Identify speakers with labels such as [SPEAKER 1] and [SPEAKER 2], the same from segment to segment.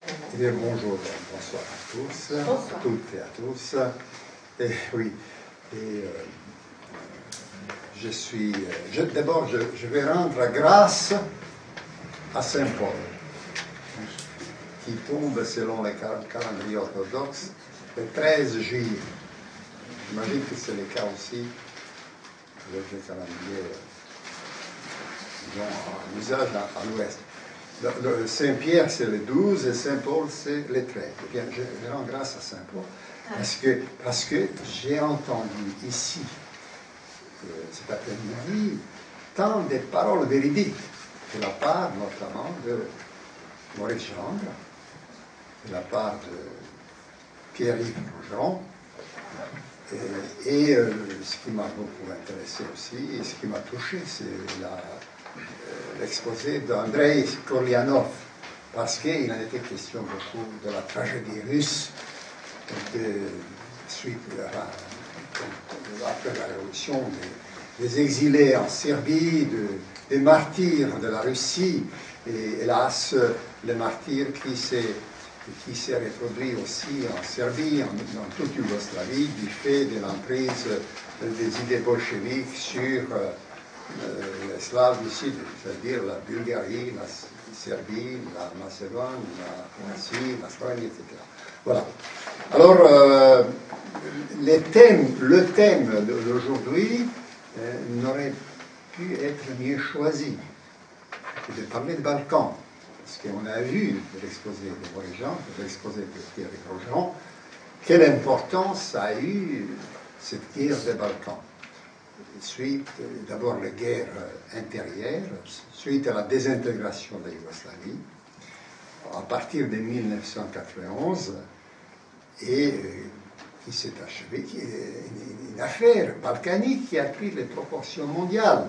[SPEAKER 1] Eh bien, bonjour, bonsoir à tous, à toutes et à tous. Et oui, d'abord, je vais rendre grâce à Saint Paul, qui tombe selon les calendriers orthodoxes le 13 juillet. J'imagine que c'est le cas aussi avec les calendriers en usage à l'ouest. Saint-Pierre, c'est le 12 et Saint-Paul, c'est le 13. Eh bien, je rends grâce à Saint-Paul parce que j'ai entendu ici, cet après-midi, tant de paroles véridiques de la part notamment de Maurice Gendre, de la part de Pierre-Yves Rougeron, et ce qui m'a beaucoup intéressé aussi, et ce qui m'a touché, c'est l'exposé d'Andrei Korlianov, parce qu'il en était question beaucoup de la tragédie russe, après la révolution, des exilés en Serbie, des martyrs de la Russie, et hélas, le martyr qui s'est reproduit aussi en Serbie, dans toute Yougoslavie, du fait de l'emprise des idées bolcheviques sur les Slaves du Sud, c'est-à-dire la Bulgarie, la Serbie, la Macédoine, la Russie, la Slovénie, etc. Voilà. Alors, le thème d'aujourd'hui n'aurait pu être mieux choisi que de parler de Balkans. Parce qu'on a vu de l'exposé de Maurice-Jean, de l'exposé de Pierre-Yves Rougeron, quelle importance a eu cette guerre des Balkans. Suite, d'abord, la guerre intérieure, suite à la désintégration de la Yougoslavie, à partir de 1991, et qui s'est achevée, qui est une affaire balkanique qui a pris les proportions mondiales.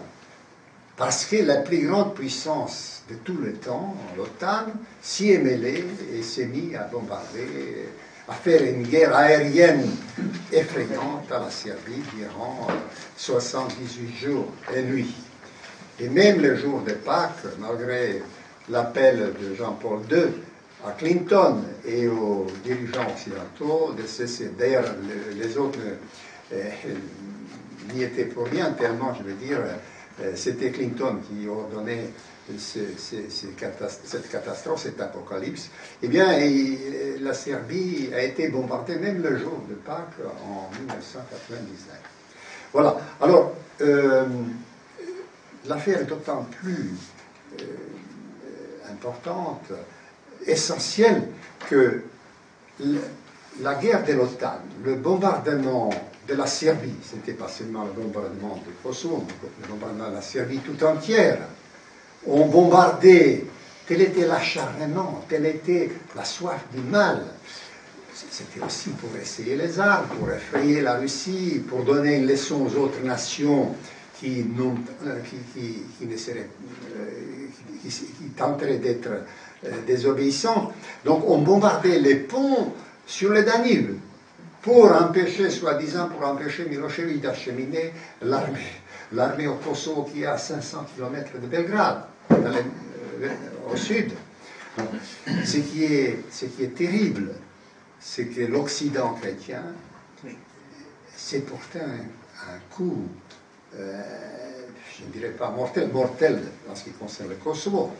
[SPEAKER 1] Parce que la plus grande puissance de tout le temps, l'OTAN, s'y est mêlée et s'est mise à bombarder, à faire une guerre aérienne effrayante à la Serbie durant 78 jours et nuits. Et même le jour de Pâques, malgré l'appel de Jean-Paul II à Clinton et aux dirigeants occidentaux de cesser, d'ailleurs les autres n'y étaient pour rien, tellement, je veux dire, c'était Clinton qui ordonnait cette catastrophe, cet apocalypse, eh bien, la Serbie a été bombardée même le jour de Pâques en 1999. Voilà. Alors, l'affaire est d'autant plus importante, essentielle, que la guerre de l'OTAN, le bombardement de la Serbie, ce n'était pas seulement le bombardement de Kosovo, mais le bombardement de la Serbie tout entière, ont bombardé, tel était l'acharnement, telle était la soif du mal. C'était aussi pour essayer les armes, pour effrayer la Russie, pour donner une leçon aux autres nations qui tenteraient d'être désobéissants. Donc on bombardait les ponts sur le Danube pour empêcher, soi-disant, pour empêcher Milosevic d'acheminer l'armée au Kosovo qui est à 500 km de Belgrade, au sud. Donc, ce qui est terrible, c'est que l'Occident chrétien s'est porté un coup, je ne dirais pas mortel en ce qui concerne le Kosovo,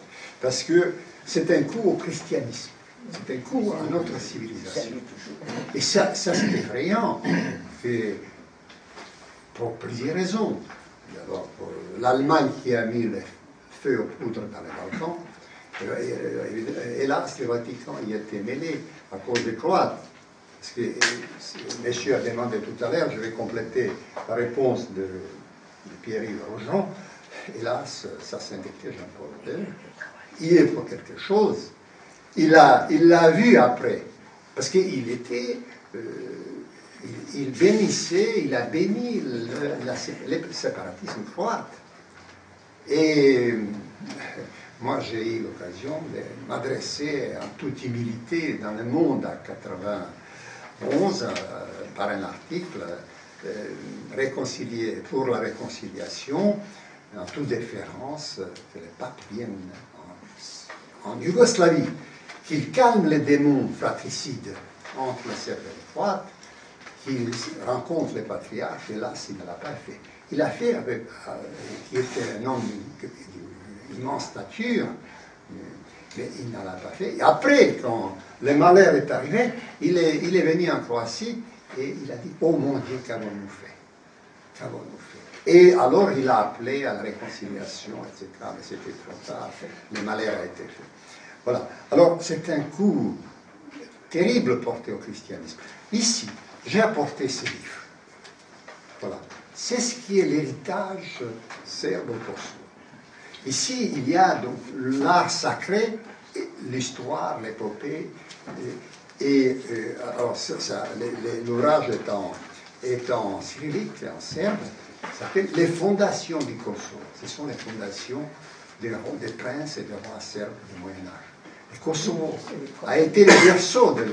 [SPEAKER 1] parce que c'est un coup au christianisme. C'est un coup à notre civilisation. Et ça c'est effrayant, pour plusieurs raisons. D'abord, pour l'Allemagne qui a mis le feu aux poudres dans les Balkans. Hélas, le Vatican y était mêlé à cause des Croates. Parce que monsieur a demandé tout à l'heure, je vais compléter la réponse de Pierre-Yves Rougeron. Hélas, sa sainteté Jean-Paul II, il est pour quelque chose. Il l'a vu après, parce qu'il était, il bénissait, il a béni le séparatisme croate. Et moi, j'ai eu l'occasion de m'adresser en toute humilité dans le monde à 91 par un article pour la réconciliation, en toute déférence, que le pape vienne en Yougoslavie, qu'il calme les démons fratricides entre les Serbes et les Croates, qu'il rencontre les patriarches, et là, il ne l'a pas fait. Il a fait avec, qui était un homme d'immense stature, mais il ne l'a pas fait. Et après, quand le malheur est arrivé, il est venu en Croatie et il a dit, oh mon Dieu, qu'avons-nous fait? Qu'avons-nous fait? Et alors il a appelé à la réconciliation, etc. Mais c'était trop tard, le malheur a été fait. Voilà. Alors c'est un coup terrible porté au christianisme. Ici, j'ai apporté ces livres. Voilà. C'est ce qui est l'héritage serbe au Kosovo. Ici, il y a donc l'art sacré, l'histoire, l'épopée, alors l'ouvrage est en cyrillique, en serbe, ça s'appelle Les fondations du Kosovo. Ce sont les fondations des princes et des rois serbes du Moyen-Âge. Le Kosovo a été le berceau de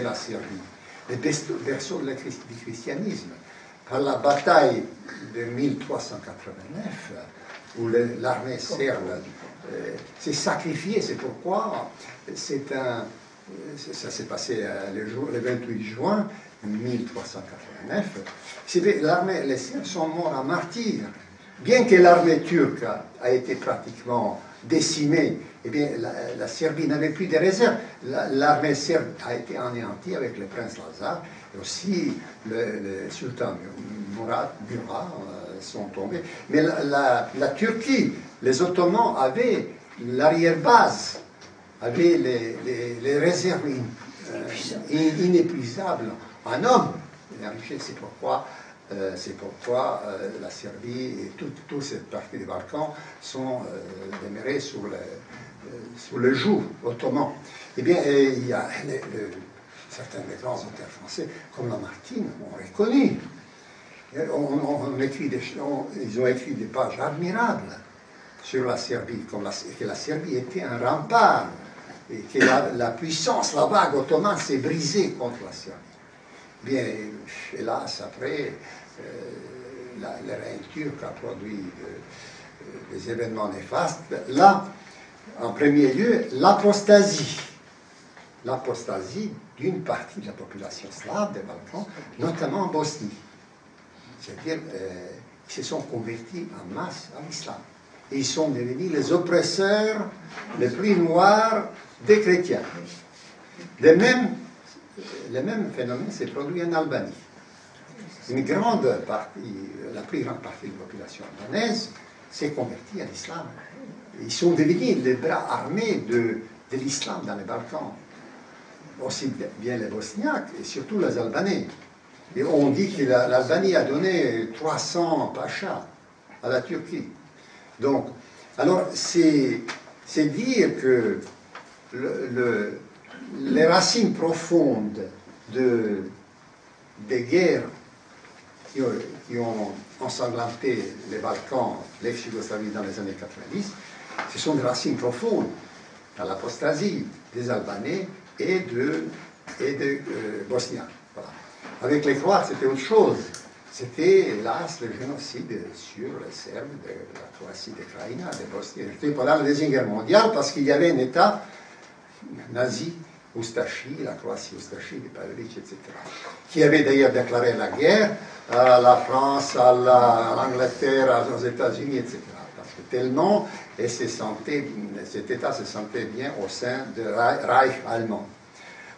[SPEAKER 1] la Serbie, le berceau du christianisme. Par la bataille de 1389, où l'armée serbe s'est sacrifiée, c'est pourquoi ça s'est passé le 28 juin 1389. Les Serbes sont morts en martyrs. Bien que l'armée turque a été pratiquement décimée, eh bien, la Serbie n'avait plus de réserve. L'armée serbe a été anéantie avec le prince Lazar, et aussi le sultan Murat sont tombés. Mais la Turquie, les Ottomans avaient l'arrière-base, avaient les réserves inépuisables en hommes. C'est pourquoi la Serbie et toute cette partie des Balkans sont demeurées sous le joug ottoman. Eh bien, il y a certains des grands auteurs français, comme Lamartine, ont reconnu. Ils ont écrit des pages admirables sur la Serbie, que la Serbie était un rempart, et que la puissance, la vague ottomane s'est brisée contre la Serbie. Bien, hélas, après, le règne turc a produit des événements néfastes. Là, en premier lieu, l'apostasie d'une partie de la population slave des Balkans, notamment en Bosnie. C'est-à-dire qu'ils se sont convertis en masse à l'islam. Et ils sont devenus les oppresseurs les plus noirs des chrétiens. Le même phénomène s'est produit en Albanie. Une grande partie, la plus grande partie de la population albanaise s'est convertie à l'islam. Ils sont devenus les bras armés de l'islam dans les Balkans. Aussi bien les Bosniaques et surtout les Albanais. Et on dit que l'Albanie a donné 300 pachas à la Turquie. Donc, alors, c'est dire que les racines profondes des guerres qui ont ensanglanté les Balkans, l'ex-Yougoslavie dans les années 90, ce sont des racines profondes dans l'apostasie des Albanais et de Bosniaques. Voilà. Avec les Croates, c'était autre chose. C'était, hélas, le génocide sur les Serbes de la Croatie, de Krajina, de Bosnie. C'était pendant la Deuxième Guerre mondiale, parce qu'il y avait un État nazi, Ustashi, la Croatie Ustashi, de Pavelić, etc., qui avait d'ailleurs déclaré la guerre à la France, à l'Angleterre, aux États-Unis, etc. Parce que tellement, cet État se sentait bien au sein du Reich allemand.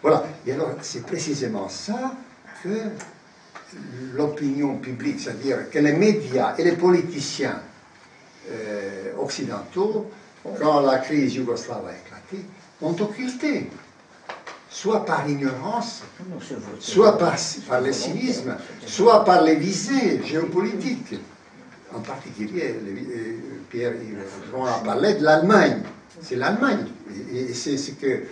[SPEAKER 1] Voilà. Et alors, c'est précisément ça que l'opinion publique, c'est-à-dire que les médias et les politiciens occidentaux, quand la crise yougoslave a éclaté, ont occulté, soit par ignorance, soit par le cynisme, soit par les visées géopolitiques. En particulier, Pierre Yvon a parlé de l'Allemagne. C'est l'Allemagne. Et c'est ce que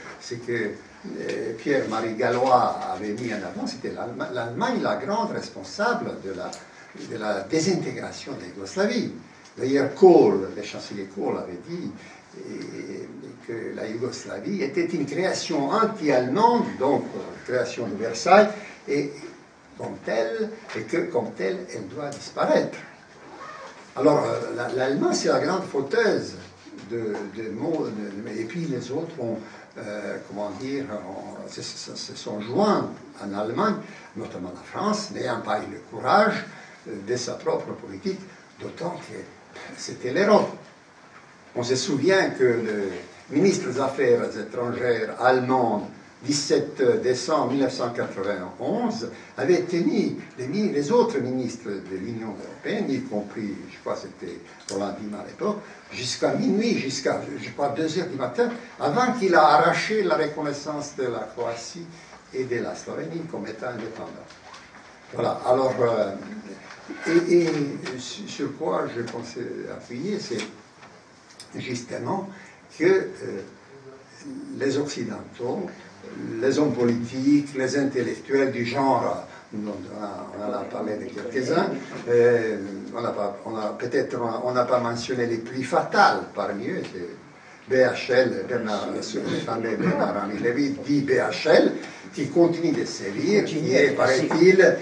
[SPEAKER 1] Pierre-Marie Gallois avait mis en avant, c'était l'Allemagne la grande responsable de la désintégration de la Yougoslavie. D'ailleurs, Kohl, le chancelier Kohl avait dit que la Yougoslavie était une création anti-allemande, donc création de Versailles, et comme telle, elle doit disparaître. Alors, l'Allemagne, c'est la grande fauteuse de mots, et puis les autres ont, comment dire, se sont joints en Allemagne, notamment la France, n'ayant pas eu le courage de sa propre politique, d'autant que c'était l'Europe. On se souvient que le ministre des Affaires étrangères allemand, 17 décembre 1991, avait tenu les autres ministres de l'Union européenne, y compris, je crois que c'était Roland Dima à l'époque, jusqu'à minuit, jusqu'à, je crois, 2 heures du matin, avant qu'il a arraché la reconnaissance de la Croatie et de la Slovénie comme État indépendant. Voilà, alors, et sur quoi je pensais appuyer, c'est justement que les Occidentaux, les hommes politiques, les intellectuels du genre, on en a parlé de quelques-uns, on n'a pas mentionné les plus fatals parmi eux, c'est BHL, Bernard-Henri Lévy dit BHL, qui continue de sévir, qui est, paraît-il,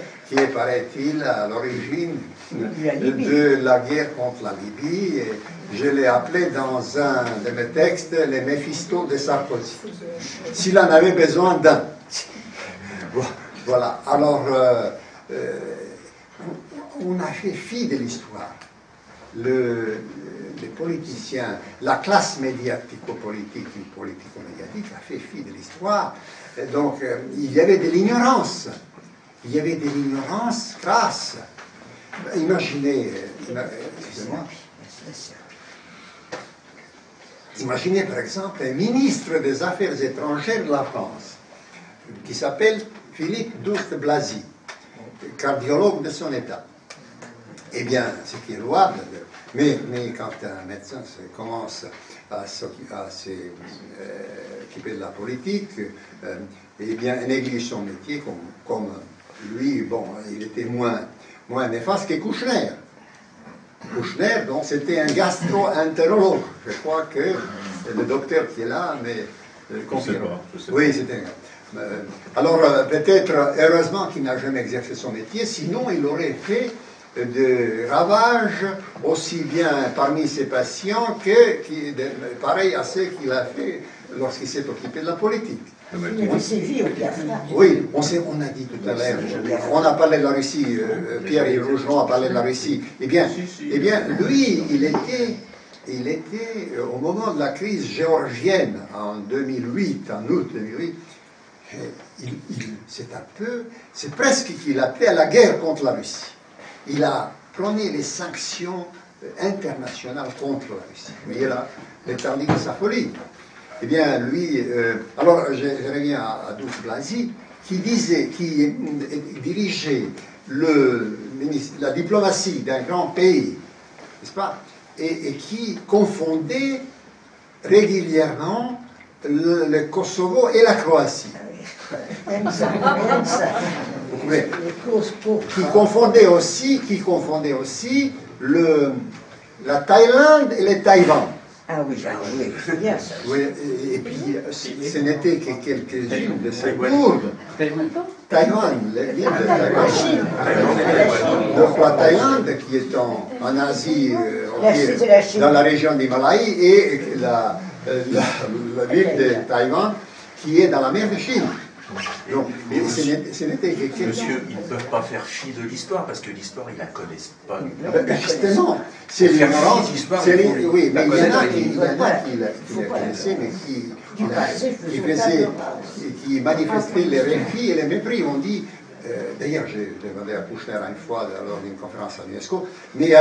[SPEAKER 1] à l'origine de la guerre contre la Libye. Et je l'ai appelé dans un de mes textes les Méphisto de Sarkozy. S'il en avait besoin d'un. Voilà. Alors, on a fait fi de l'histoire. Les politiciens, la classe médiatico-politique ou politico-médiatique a fait fi de l'histoire. Donc, il y avait de l'ignorance. Il y avait de l'ignorance crasse. Imaginez, excusez-moi. Imaginez par exemple un ministre des Affaires étrangères de la France, qui s'appelle Philippe Douste-Blazy, cardiologue de son État. Eh bien, ce qui est louable, mais quand un médecin commence à s'occuper de la politique, eh bien, néglige son métier, comme lui, bon, il était moins néfaste que Kouchner. Kouchner, donc, c'était un gastro-entérologue. Je crois que le docteur qui est là, mais confirme. Oui, c'était un... Alors, peut-être, heureusement qu'il n'a jamais exercé son métier, sinon il aurait fait de ravages aussi bien parmi ses patients que pareil à ce qu'il a fait lorsqu'il s'est occupé de la politique.
[SPEAKER 2] Il avait sévi au Biafra.
[SPEAKER 1] Oui, on a dit tout à l'heure, on a parlé de la Russie, Pierre Rougeron a parlé de la Russie. Eh bien, lui, il était, au moment de la crise géorgienne, en 2008, en août 2008, c'est presque qu'il appelait à la guerre contre la Russie. Il a prôné les sanctions internationales contre la Russie. Vous voyez là l'étendue de sa folie. Eh bien, lui, alors je reviens à Douste-Blazy, qui dirigeait la diplomatie d'un grand pays, n'est-ce pas, et qui confondait régulièrement le Kosovo et la Croatie. Qui confondait aussi la Thaïlande et le Taïwan.
[SPEAKER 2] Ah oui, c'est bien ça.
[SPEAKER 1] Oui, et puis ce n'était que quelques-unes de ces Kurdes. Taïwan, l'île de Taïwan. Donc la Thaïlande qui est en Asie, dans la région d'Himalaya, et la ville de Taïwan qui est dans la mer de Chine. Donc, ce n'était que quelques...
[SPEAKER 3] Monsieur, ils ne peuvent pas faire fi de l'histoire, parce que l'histoire, ils ne la connaissent pas.
[SPEAKER 1] Justement, c'est l'ignorance. Oui, mais il y en a qui la connaissaient, mais qui manifestaient les refus et les mépris. On dit, d'ailleurs, j'ai demandé à Kouchner une fois lors d'une conférence à l'UNESCO, mais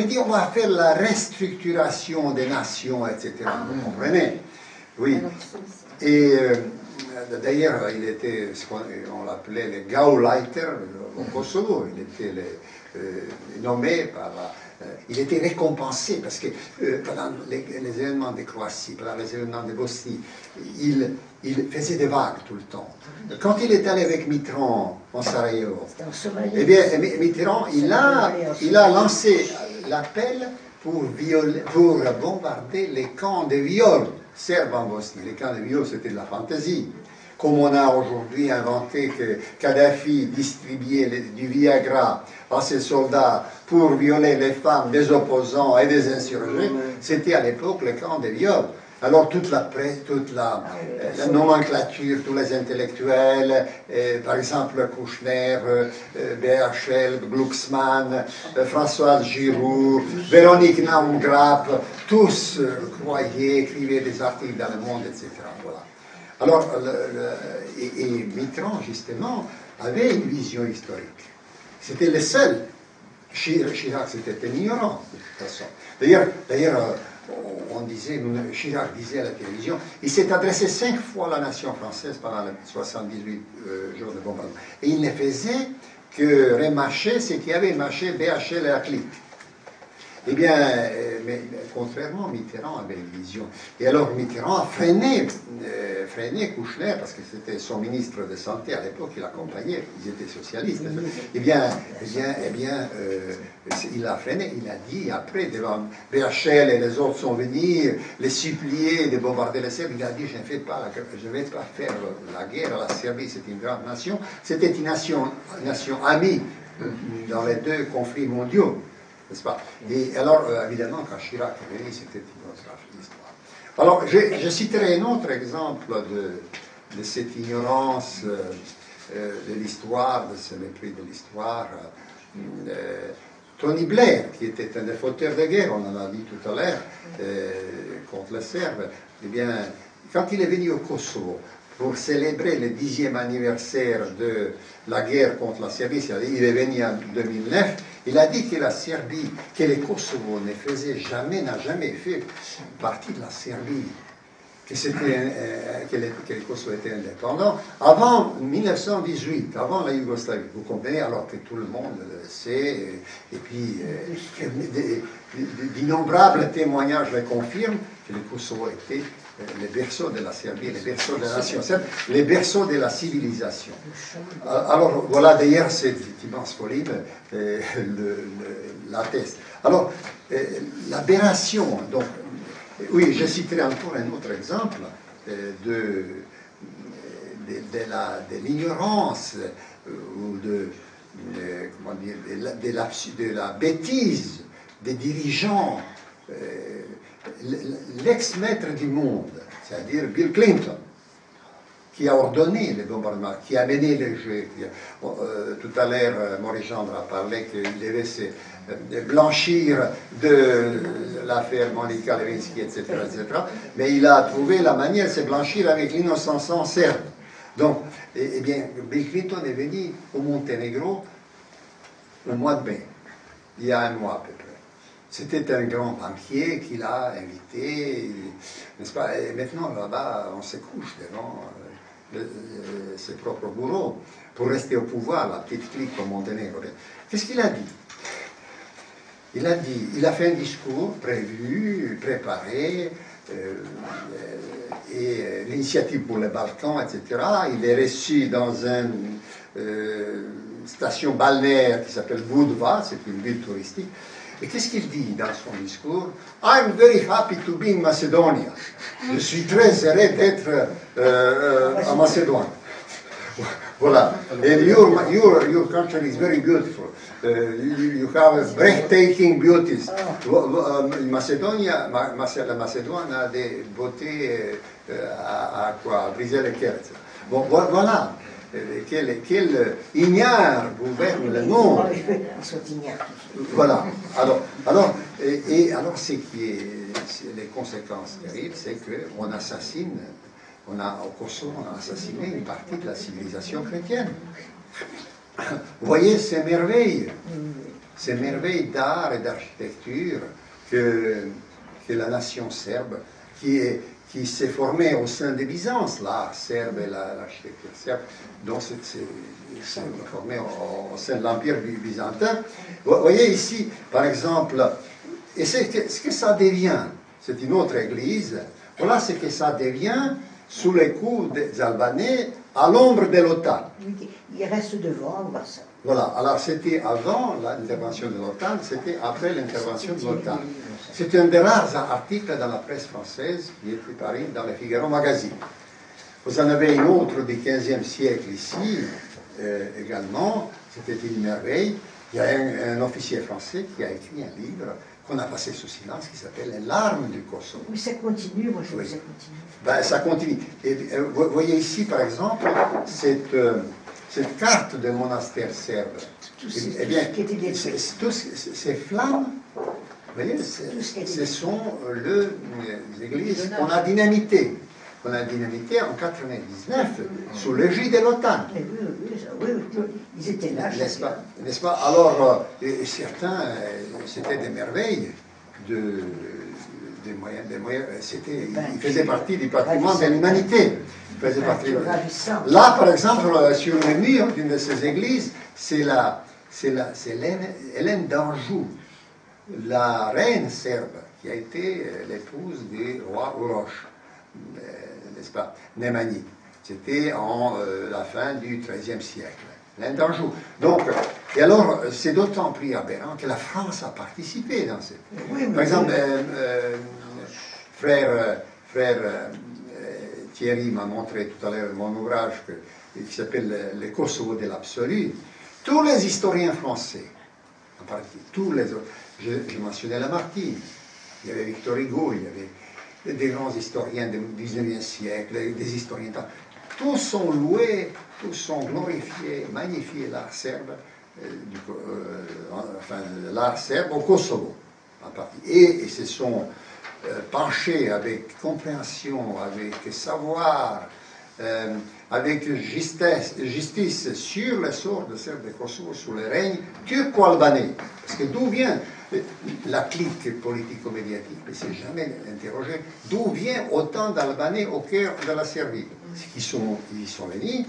[SPEAKER 1] dit, on va faire la restructuration des nations, etc. Vous comprenez? Oui. Et d'ailleurs, il était, on l'appelait le Gauleiter au Kosovo. Il était nommé par il était récompensé parce que pendant les événements de Croatie, pendant les événements de Bosnie, il faisait des vagues tout le temps. Quand il est allé avec Mitterrand en Sarajevo, eh bien, Mitterrand, il a lancé l'appel pour bombarder les camps de viol serbes en Bosnie. Les camps de viol, c'était de la fantaisie. comme on a aujourd'hui inventé que Kadhafi distribuait du Viagra à ses soldats pour violer les femmes des opposants et des insurgés, c'était à l'époque le camp des viols. Alors toute la presse, toute la nomenclature, tous les intellectuels, par exemple Kouchner, BHL, Glucksmann, Françoise Giroud, Véronique Naumgrappe, tous croyaient, écrivaient des articles dans le Monde, etc. Voilà. Alors, et Mitterrand, justement, avait une vision historique. C'était le seul. Chirac, c'était un ignorant, de toute façon. D'ailleurs, on disait, Chirac disait à la télévision, il s'est adressé 5 fois à la nation française pendant les 78 jours de bombardement. Et il ne faisait que remâcher ce qui avait mâché BHL et la clique. Eh bien, mais contrairement, Mitterrand avait une vision. Et alors Mitterrand a freiné Kouchner, parce que c'était son ministre de Santé à l'époque, il l'accompagnait, ils étaient socialistes. Eh bien, il a freiné, il a dit, après, devant BHL et les autres sont venus les supplier de bombarder les Serbes, il a dit, je ne vais pas faire la guerre à la Serbie, c'est une grande nation. C'était une nation amie dans les 2 conflits mondiaux. N'est-ce pas? Et alors, évidemment, quand Chirac est venu, c'était une autre histoire. Alors, je citerai un autre exemple de cette ignorance de l'histoire, de ce mépris de l'histoire. Tony Blair, qui était un des fauteurs de guerre, on en a dit tout à l'heure, contre les Serbes, eh bien, quand il est venu au Kosovo, pour célébrer le 10e anniversaire de la guerre contre la Serbie, c'est-à-dire il est venu en 2009, il a dit que la Serbie, que le Kosovo n'a jamais fait partie de la Serbie, que le Kosovo était indépendant avant 1918, avant la Yougoslavie. Vous comprenez, alors que tout le monde le sait, et puis d'innombrables témoignages le confirment que le Kosovo était les berceaux de la Serbie, les berceaux de la nation serbe, les berceaux de la civilisation. Alors voilà d'ailleurs cette immense folie l'atteste. Alors l'aberration, donc, oui, je citerai encore un autre exemple de l'ignorance ou de la bêtise des dirigeants. L'ex-maître du monde, c'est-à-dire Bill Clinton, qui a ordonné les bombardements, qui a mené le jeu. Tout à l'heure, Maurice Gendre a parlé qu'il devait se blanchir de l'affaire Monica Lewinsky, etc., mais il a trouvé la manière de se blanchir avec l'innocence serbe. Donc, eh bien, Bill Clinton est venu au Monténégro au mois de mai, il y a un mois à peu près. C'était un grand banquier qui l'a invité, n'est-ce pas? Et maintenant, là-bas, on se couche devant ses propres bourreaux pour rester au pouvoir, la petite clique au Monténégro. Qu'est-ce qu'il a dit? Il a fait un discours prévu, préparé, et l'initiative pour les Balkans, etc. Il est reçu dans une station balnéaire qui s'appelle Budva, c'est une ville touristique. Et qu'est-ce qu'il dit dans son discours? I'm very happy to be in Macedonia. Je suis très heureux d'être en Macédoine. Voilà. And your country is very beautiful. You have breathtaking beauties. La Macédoine a des beautés à briser le cœur. Bon, voilà. Quel ignare gouverne le monde. Voilà. Alors, ce qui est les conséquences terribles, c'est qu'on assassine, au Kosovo, on a assassiné une partie de la civilisation chrétienne. Vous voyez ces merveilles d'art et d'architecture que la nation serbe, qui s'est formée au sein de Byzance, l'art serbe et l'architecture serbe, donc c'est formé au sein de l'Empire byzantin. Vous voyez ici, par exemple, et ce que ça devient, c'est une autre église, voilà ce que ça devient sous les coups des Albanais à l'ombre de l'OTAN.
[SPEAKER 2] Il reste devant, on voit ça.
[SPEAKER 1] Voilà, alors c'était avant l'intervention de l'OTAN, c'était après l'intervention de l'OTAN. C'est un des rares articles dans la presse française qui était paru dans le Figaro Magazine. Vous en avez une autre du XVe siècle ici, également. C'était une merveille. Il y a un officier français qui a écrit un livre qu'on a passé sous silence, qui s'appelle Les larmes du Kosovo.
[SPEAKER 2] Mais ça continue, moi je veux
[SPEAKER 1] Oui.
[SPEAKER 2] que ça continue.
[SPEAKER 1] Ben, ça continue. Et vous voyez ici, par exemple, cette carte de monastère serbe.
[SPEAKER 2] Tout
[SPEAKER 1] Eh bien,
[SPEAKER 2] ce qui était détruit.
[SPEAKER 1] ces flammes, vous voyez, ce sont les églises qu'on a dynamitées. On a dynamité en 99 sous l'égide de l'OTAN.
[SPEAKER 2] Oui, oui, ils étaient là.
[SPEAKER 1] N'est-ce pas, n'est-ce pas? Alors, certains, c'était des merveilles des moyens. Ils faisaient partie du patrimoine de l'humanité. Ils faisaient partie. Là, par exemple, sur le mur d'une de ces églises, c'est Hélène d'Anjou, la reine serbe, qui a été l'épouse du roi Uroš, n'est-ce pas, Nemanjić. C'était en la fin du XIIIe siècle. Hélène d'Anjou. Donc, et alors, c'est d'autant plus aberrant que la France a participé dans cette...
[SPEAKER 2] Oui,
[SPEAKER 1] par exemple, frère Thierry m'a montré tout à l'heure mon ouvrage qui s'appelle Le Kosovo de l'absolu. Tous les historiens français, en partie, tous les autres, je mentionnais Lamartine, il y avait Victor Hugo, il y avait des grands historiens du XIXe siècle, des historiens... Tous sont loués, tous sont glorifiés, magnifiés l'art serbe, l'art serbe au Kosovo, en partie. Et ils se sont penchés avec compréhension, avec savoir, avec justice sur le sort de Serbes de Kosovo sous le règne turco-albanais. Parce que d'où vient la clique politico-médiatique, mais c'est jamais interrogé, d'où vient autant d'Albanais au cœur de la Serbie? Ils sont venus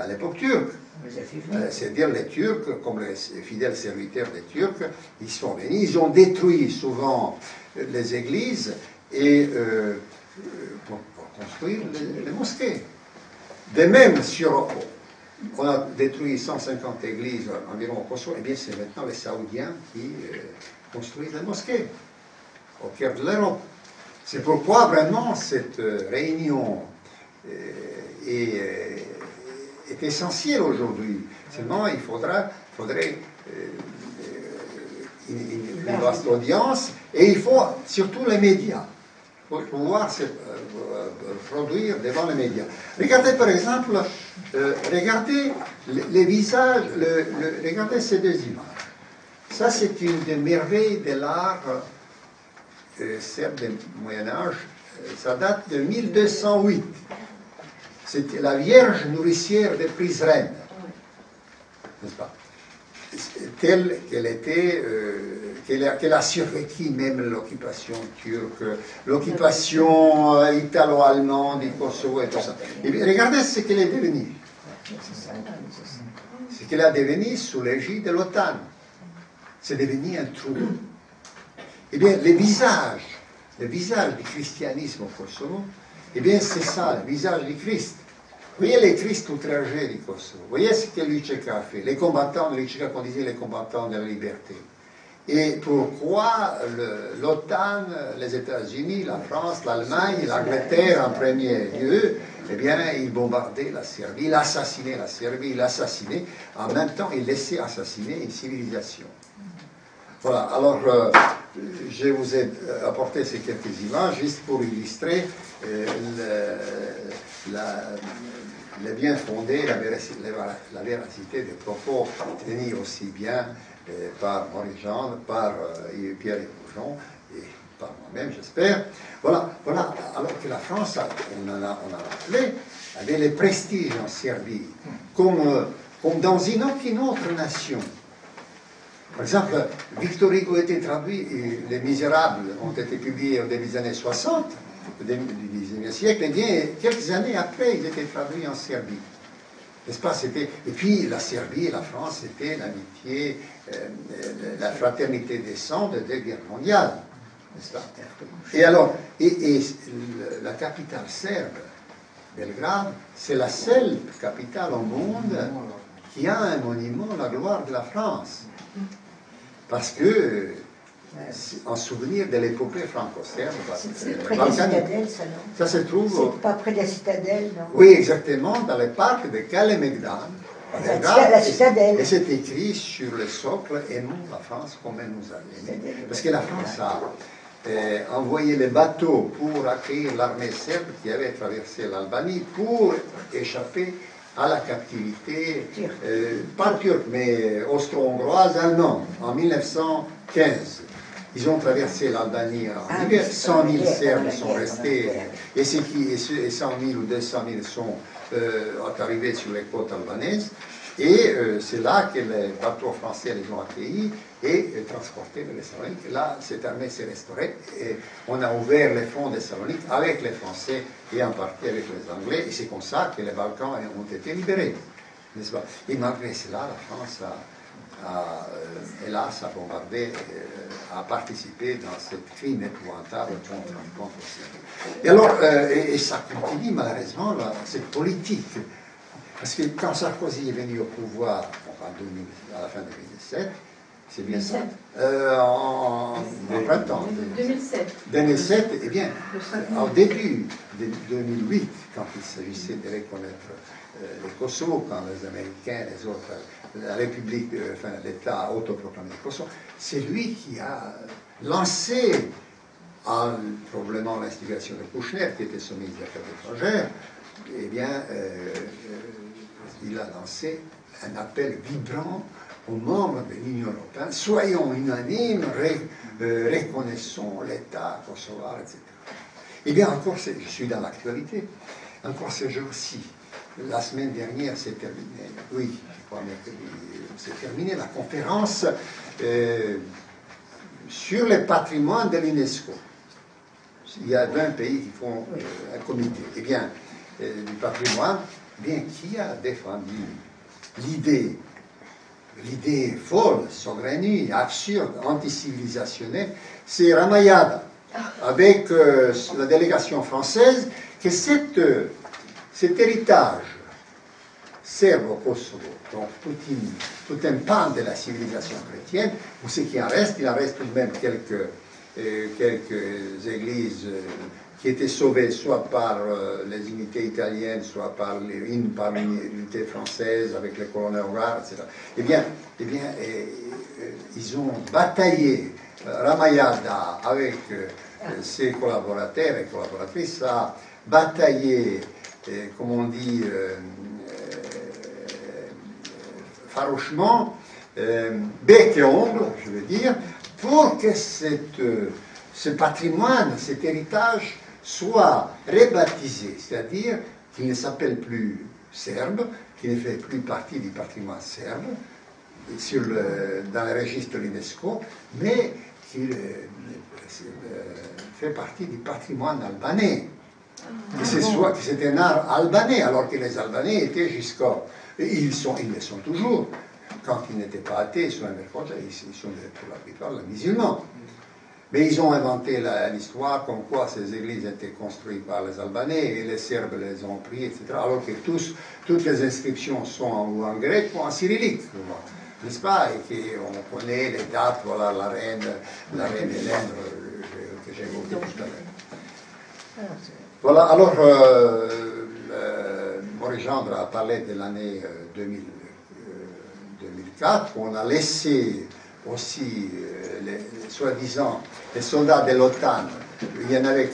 [SPEAKER 1] à l'époque turque. C'est-à-dire les Turcs, comme les fidèles serviteurs des Turcs, ils sont venus, ils ont détruit souvent les églises et pour construire les mosquées. De même, on a détruit 150 églises environ au Kosovo, et bien c'est maintenant les Saoudiens qui construisent les mosquées au cœur de l'Europe. C'est pourquoi vraiment cette réunion est essentielle aujourd'hui. Seulement, il faudrait une vaste audience, et il faut surtout les médias. Il faut pouvoir se produire devant les médias. Regardez par exemple, regardez les visages, regardez ces deux images. Ça, c'est une des merveilles de l'art serbe du Moyen-Âge. Ça date de 1208. C'était la Vierge nourricière de Prizren, n'est-ce pas? Telle qu'elle était, qu'elle a survécu même l'occupation turque, l'occupation italo-allemande du Kosovo et tout ça. Et bien, regardez ce qu'elle est devenue. Ce qu'elle a devenu sous l'égide de l'OTAN. C'est devenu un trou. Eh bien, le visage du christianisme au Kosovo, eh bien, c'est ça, le visage du Christ. Vous voyez les Christ outragés du Kosovo. Vous voyez ce que Lütscheka a fait. Les combattants de Lütscheka, qu'on disait les combattants de la liberté. Et pourquoi l'OTAN, les États-Unis, la France, l'Allemagne, l'Angleterre en premier lieu, eh bien, ils bombardaient la Serbie, ils assassinaient la Serbie, ils assassinaient. En même temps, ils laissaient assassiner une civilisation. Voilà, alors je vous ai apporté ces quelques images juste pour illustrer le bien fondé, la véracité des propos tenus aussi bien par Maurice Jean, par Pierre Bourgeon et par moi-même, j'espère. Voilà, alors que la France, on en a rappelé, avait le prestige en Serbie, comme dans aucune autre nation. Par exemple, Victor Hugo a été traduit, et Les Misérables ont été publiés au début des années 60, au début du XIXe siècle, et bien quelques années après, ils étaient traduits en Serbie. N'est-ce pas? Et puis la Serbie et la France, c'était l'amitié, la fraternité des sangs de deux guerres mondiales. N'est-ce pas? Et alors, la capitale serbe, Belgrade, c'est la seule capitale au monde qui a un monument à la gloire de la France. Parce que en souvenir de l'épopée franco-serbe.
[SPEAKER 2] C'est près de la citadelle, ça, non?
[SPEAKER 1] Ça se trouve...
[SPEAKER 2] C'est pas près de la citadelle, non?
[SPEAKER 1] Oui, exactement, dans le parc de Kalemegdan.
[SPEAKER 2] La citadelle.
[SPEAKER 1] Et c'est écrit sur le socle, aimons la France comme elle nous a aimés. Parce que la France a envoyé les bateaux pour accueillir l'armée serbe qui avait traversé l'Albanie pour échapper à la captivité, pas turque, mais austro-hongroise, allemande, en 1915. Ils ont traversé l'Albanie en hiver, 100 000 Serbes sont restés, et 100 000 ou 200 000 sont arrivés sur les côtes albanaises, et c'est là que les bateaux français les ont accueillis et transportés vers les Saloniques. Là, cette armée s'est restaurée, et on a ouvert les fonds des Saloniques avec les Français et en partie avec les Anglais, et c'est comme ça que les Balkans ont été libérés, n'est-ce pas? Et malgré cela, la France hélas, a bombardé, a participé dans cette crime épouvantable contre Serbie. Et alors, et ça continue malheureusement, cette politique. Parce que quand Sarkozy est venu au pouvoir, à la fin de 2007, c'est bien ça, en printemps 2007, eh bien, au début de 2008, quand il s'agissait de reconnaître le Kosovo, quand les Américains, les autres, la République, enfin l'État autoproclamé du Kosovo, c'est lui qui a lancé, en probablement l'instigation de Kouchner, qui était son ministre des Affaires étrangères, eh bien, il a lancé un appel vibrant aux membres de l'Union européenne, soyons unanimes, reconnaissons l'État kosovar, etc. Eh bien, encore, je suis dans l'actualité, encore ce jour-ci, la semaine dernière, c'est terminé, oui, je crois mercredi, c'est terminé la conférence sur le patrimoine de l'UNESCO. Il y a 20 pays qui font un comité. Eh bien, du patrimoine, bien qui a défendu l'idée folle, saugrenue, absurde, anti-civilisationnelle, c'est Ramayada, avec la délégation française, que cet héritage serbe au Kosovo, donc tout un pan de la civilisation chrétienne, ou ce qui en reste, il en reste tout de même quelques églises qui étaient sauvées soit par les unités italiennes, soit par l'unité française avec les colonels hongrois, etc. Eh bien, ils ont bataillé. Ramayada, avec ses collaborateurs et collaboratrices, a bataillé, comme on dit, farouchement, bec et ongle, je veux dire, pour que ce patrimoine, cet héritage soit rebaptisé, c'est-à-dire qu'il ne s'appelle plus serbe, qu'il ne fait plus partie du patrimoine serbe dans le registre de l'UNESCO, mais qu'il fait partie du patrimoine albanais. Que c'est un art albanais, alors que les Albanais étaient jusqu'à... Ils le sont toujours. Quand ils n'étaient pas athées, ils sont pour la plupart musulmans. Mais ils ont inventé l'histoire comme quoi ces églises étaient construites par les Albanais et les Serbes les ont pris, etc. Alors que toutes les inscriptions sont en grec ou en cyrillique, n'est-ce pas? Et qu'on connaît les dates, voilà, la reine Hélène que j'ai évoquée tout à l'heure. Voilà, alors, Maurice Gendre a parlé de l'année 2004, où on a laissé aussi, soi-disant, les soldats de l'OTAN. Il y en avait 40-50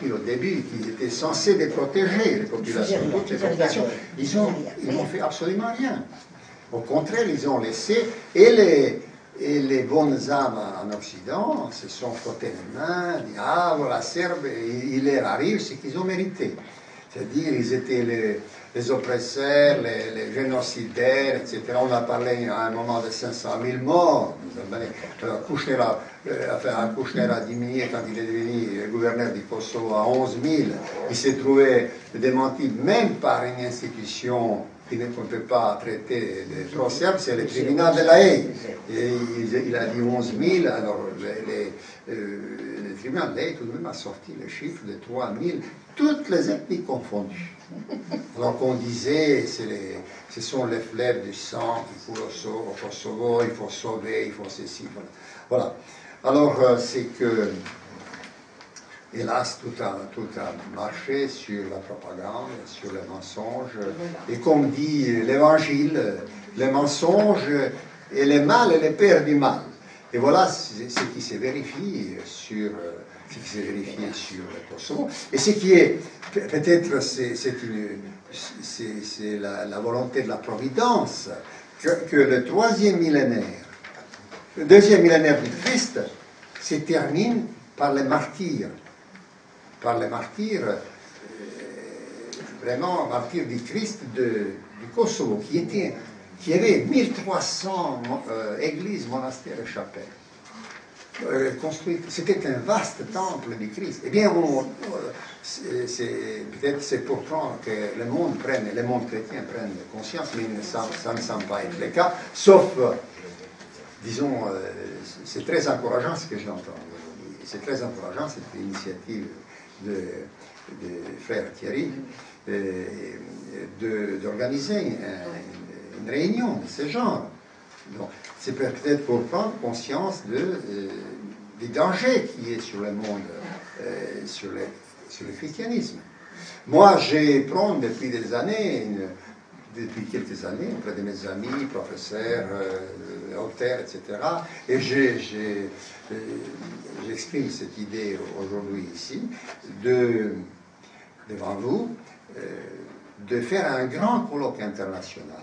[SPEAKER 1] 000 au début qui étaient censés de protéger les populations, toutes les populations. Ils n'ont fait absolument rien. Au contraire, ils ont laissé, et les bonnes âmes en Occident se sont frottés les mains, dit ah voilà, Serbes, il leur arrive ce qu'ils ont mérité. C'est-à-dire, ils étaient les oppresseurs, les génocidaires, etc. On a parlé à un moment de 500 000 morts. Kouchner a diminué quand il est devenu gouverneur du Kosovo à 11 000. Il s'est trouvé démenti même par une institution qui ne peut pas traiter de trop serbes, c'est le tribunal de la Haye. Et il a dit 11 000, alors le tribunal de la Haye tout de même a sorti le chiffre de 3 000, toutes les ethnies confondues. Alors qu'on disait, ce sont les fleuves du sang qu'il faut au Kosovo, il faut sauver, il faut ceci, voilà. Alors, c'est que, hélas, tout a marché sur la propagande, sur les mensonges. Et comme dit l'Évangile, les mensonges et le mal est le père du mal. Et voilà ce qui s'est vérifié sur le Kosovo. Et ce qui est, peut-être, c'est la volonté de la Providence, que le deuxième millénaire du Christ se termine par les martyrs. Par les martyrs, vraiment martyrs du Christ du Kosovo, qui avait 1300 églises, monastères et chapelles. C'était un vaste temple du Christ. Eh bien, peut-être c'est pour prendre que le monde chrétien prenne conscience, mais ça ne semble pas être le cas, sauf, disons, c'est très encourageant ce que j'entends aujourd'hui. C'est très encourageant cette initiative de frère Thierry d'organiser une réunion de ce genre. Donc, c'est peut-être pour prendre conscience des dangers qui est sur le monde, sur le christianisme. Moi, je prends depuis quelques années, auprès de mes amis, professeurs, auteurs, etc., et j'exprime cette idée aujourd'hui ici, devant vous, de faire un grand colloque international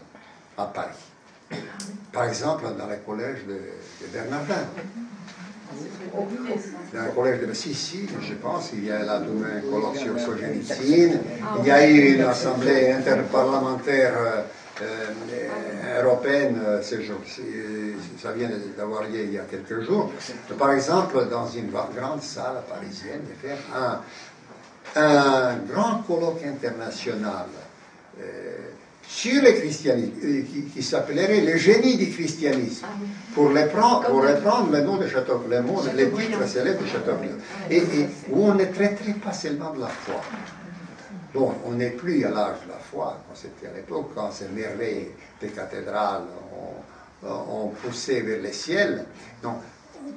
[SPEAKER 1] à Paris. Par exemple, dans le collège de Bernardin. Dans le collège de Sissi, je pense, il y a là demain un colloque sur Solzhenitsyn. Il y a eu une assemblée interparlementaire européenne, ça vient d'avoir lieu il y a quelques jours. Par exemple, dans une grande salle parisienne, de faire un grand colloque international sur le christianisme, qui s'appellerait le génie du christianisme, pour reprendre le nom de Chateaubriand, les titres célèbres de Chateaubriand, et où on ne traiterait pas seulement de la foi. Donc, on n'est plus à l'âge de la foi, quand c'était à l'époque, quand ces merveilles des cathédrales ont poussé vers le ciel. Donc,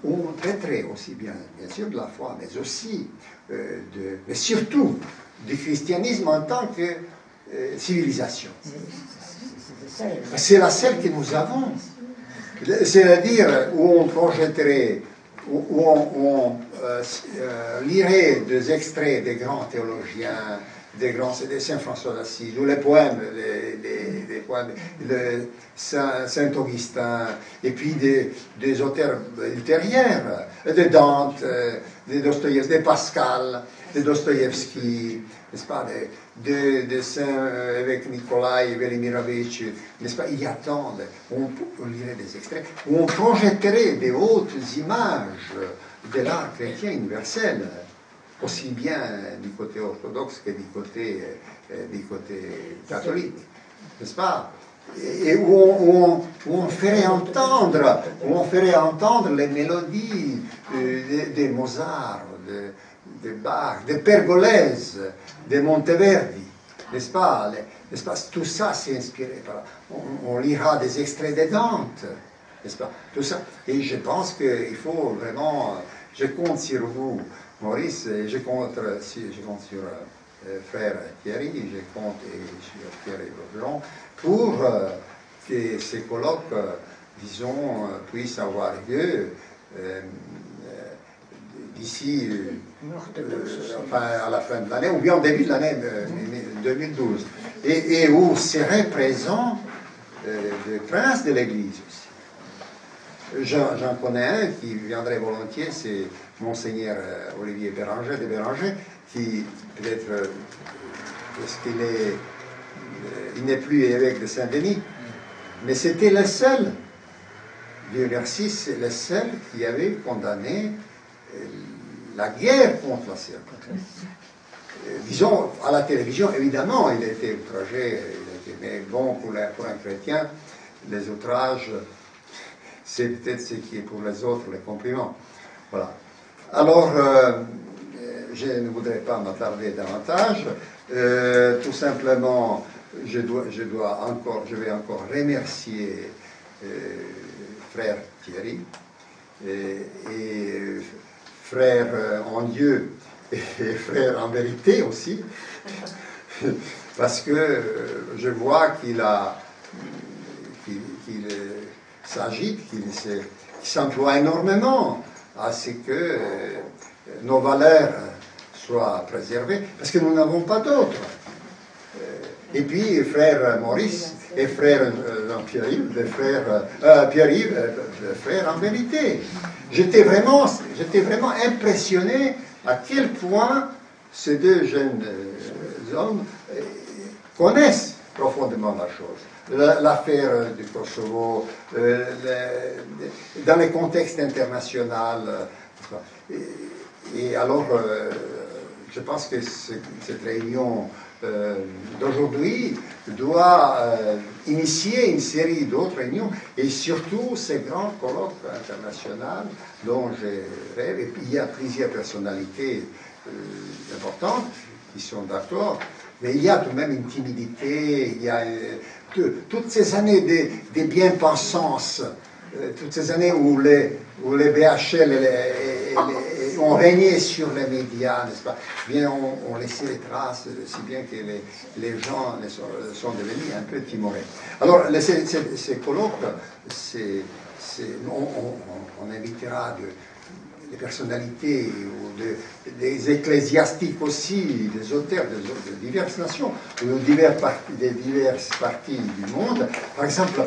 [SPEAKER 1] on traiterait aussi bien sûr de la foi, mais aussi, mais surtout, du christianisme en tant que civilisation. C'est la seule que nous avons. C'est-à-dire où on projetterait, où on lirait des extraits des grands théologiens, des Saint François d'Assise, ou les poèmes, les poèmes de Saint-Augustin, et puis des auteurs ultérieurs, de Dante, de Dostoïevski, de Pascal, de Dostoïevski, n'est-ce pas, de Saint-Évêque Nicolas Velimirovitch, n'est-ce pas, il y a tant on lirait des extraits, où on projetterait des hautes images de l'art chrétien universel, aussi bien du côté orthodoxe que du côté catholique, n'est-ce pas? Et où on ferait entendre les mélodies de Mozart, de Bach, de Pergolèse, de Monteverdi, n'est-ce pas? Tout ça c'est inspiré par... On lira des extraits de Dante, n'est-ce pas? Tout ça. Et je pense qu'il faut vraiment... Je compte sur vous, Maurice, et je compte sur frère Thierry, je compte sur Thierry Rogeron, pour que ces colloques, disons, puissent avoir lieu d'ici à la fin de l'année, ou bien au début de l'année 2012, et où seraient présents des princes de l'Église aussi. J'en connais un qui viendrait volontiers, c'est Monseigneur Olivier Béranger de Béranger, qui peut-être, parce il n'est plus évêque de Saint-Denis, mais c'était le seul, Dieu merci, c'est le seul qui avait condamné la guerre contre la serpent. Disons, à la télévision, évidemment, il a été outragé, mais bon, pour un chrétien, les outrages, c'est peut-être ce qui est pour les autres les compliments. Voilà. Alors, je ne voudrais pas m'attarder davantage. Tout simplement, je vais encore remercier frère Thierry et frère en Dieu et frère en vérité aussi, parce que je vois qu'il s'agite, qu'il s'emploie énormément à ce que nos valeurs soient préservées, parce que nous n'avons pas d'autres. Et puis, frère Maurice et frère Pierre-Yves, Pierre-Yves, frère en vérité. J'étais vraiment impressionné à quel point ces deux jeunes hommes connaissent profondément la chose. L'affaire du Kosovo, dans les contextes internationaux. Et alors, je pense que cette réunion d'aujourd'hui doit initier une série d'autres réunions et surtout ces grands colloques internationaux dont je rêve. Et puis il y a plusieurs personnalités importantes qui sont d'accord, mais il y a tout de même une timidité, il y a toutes ces années des bien-pensances, toutes ces années où les BHL ont régné sur les médias, n'est-ce pas? Bien, on laissé les traces, si bien que les gens sont devenus un peu timorés. Alors, ces colloques, on invitera des personnalités, ou des ecclésiastiques aussi, des auteurs de diverses nations, ou des diverses parties du monde. Par exemple,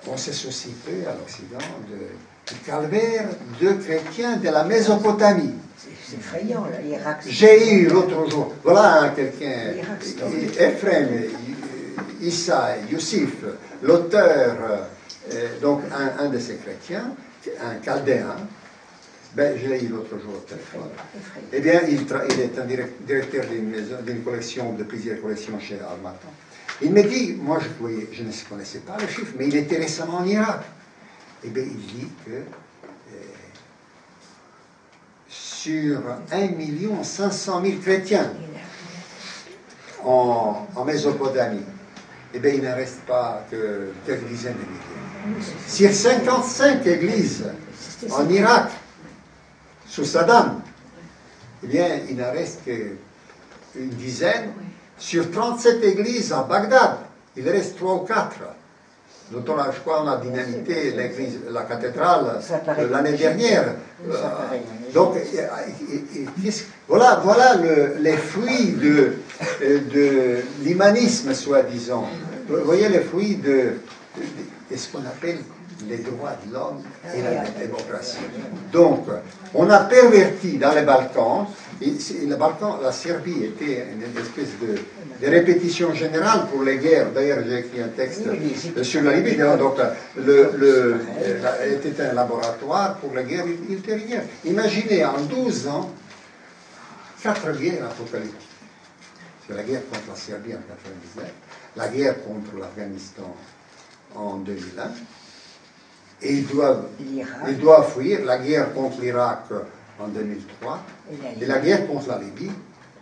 [SPEAKER 1] on se soucie peu à l'Occident du calvaire de chrétiens de la Mésopotamie.
[SPEAKER 2] C'est effrayant, là, l'Irak.
[SPEAKER 1] J'ai eu l'autre jour, voilà quelqu'un, Ephraim, Issa, Youssif, l'auteur, donc un de ces chrétiens, un chaldéen, ben, je l'ai eu l'autre jour au téléphone. Eh bien, il est un directeur d'une collection, de plusieurs collections chez Almaty. Il me dit, moi je ne connaissais pas le chiffre, mais il était récemment en Irak. Eh bien, il dit que sur 1 500 000 chrétiens en Mésopotamie, eh bien, il ne reste pas que quelques dizaines de milliers. Sur 55 églises en Irak, sous Saddam, eh bien, il ne reste qu'une dizaine. Sur 37 églises à Bagdad, il reste 3 ou 4. D'autant, je crois, on a dynamité l'église, la cathédrale l'année dernière. Donc, voilà les fruits de l'humanisme, soi-disant. Vous voyez les fruits de ce qu'on appelle les droits de l'homme et la démocratie. Donc, on a perverti dans les Balkans. La Serbie était une espèce de répétition générale pour les guerres. D'ailleurs, j'ai écrit un texte sur la Libye. Donc, était un laboratoire pour les guerres ultérieures. Imaginez en 12 ans 4 guerres apocalyptiques. C'est la guerre contre la Serbie en 1999, la guerre contre l'Afghanistan en 2001. Et ils doivent fuir la guerre contre l'Irak en 2003 et la guerre contre la Libye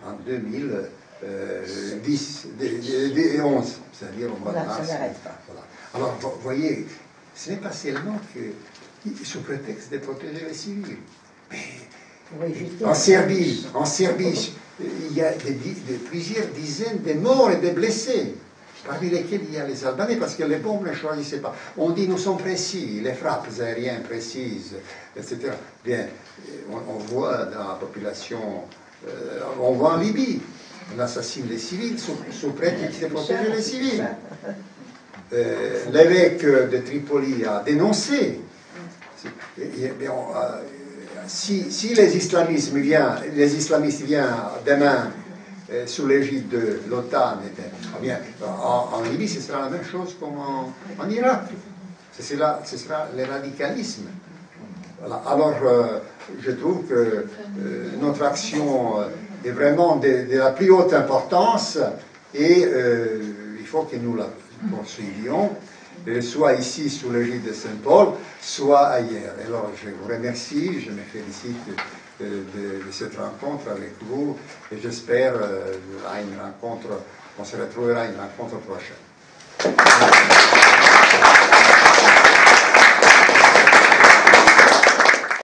[SPEAKER 1] en 2010 et 11, c'est-à-dire au mois de mars. Voilà. Alors, vous voyez, ce n'est pas seulement que sous prétexte de protéger les civils, mais en Serbie, il y a plusieurs dizaines de morts et de blessés, parmi lesquels il y a les Albanais, parce que les bombes ne choisissaient pas. On dit nous sommes précis, les frappes aériennes précises, etc. Bien, on voit dans la population, on voit en Libye, on assassine les civils sous prétexte de protéger les civils. L'évêque de Tripoli a dénoncé. Si les islamistes viennent demain sous l'égide de l'OTAN, en Libye, ce sera la même chose comme en Irak. Ce sera le radicalisme. Voilà. Alors, je trouve que notre action est vraiment de la plus haute importance et il faut que nous la poursuivions, soit ici sous l'égide de Saint-Paul, soit ailleurs. Alors, je vous remercie, je me félicite de cette rencontre avec vous et j'espère à une rencontre, on se retrouvera à une rencontre prochaine.